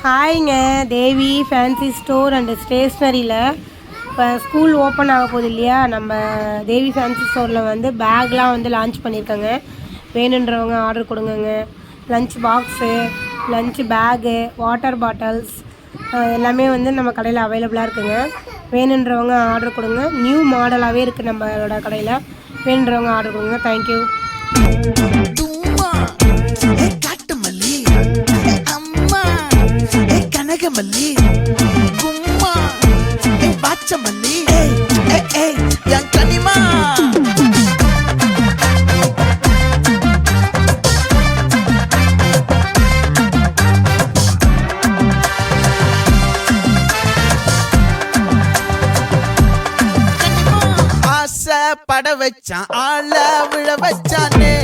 ஹாய்ங்க, Devi fancy store and ஸ்டேஷ்னரியில் இப்போ school open ஆக போகுது இல்லையா? நம்ம தேவி ஃபேன்சி ஸ்டோரில் வந்து பேக்லாம் வந்து லான்ச் பண்ணியிருக்காங்க. வேணுன்றவங்க ஆர்டர் கொடுங்கங்க. Lunch box, lunch bag, water bottles எல்லாமே வந்து நம்ம கடையில் அவைலபிளாக இருக்குங்க. வேணுன்றவங்க ஆர்டர் கொடுங்க. நியூ மாடலாகவே இருக்குது நம்மளோட கடையில். வேணுன்றவங்க ஆர்டர் கொடுங்க. தேங்க்யூ. மல்லி கும்மா பாச்ச மல்லி என் கனிமா ஆசை பட வச்சான் ஆள விழ வச்சானே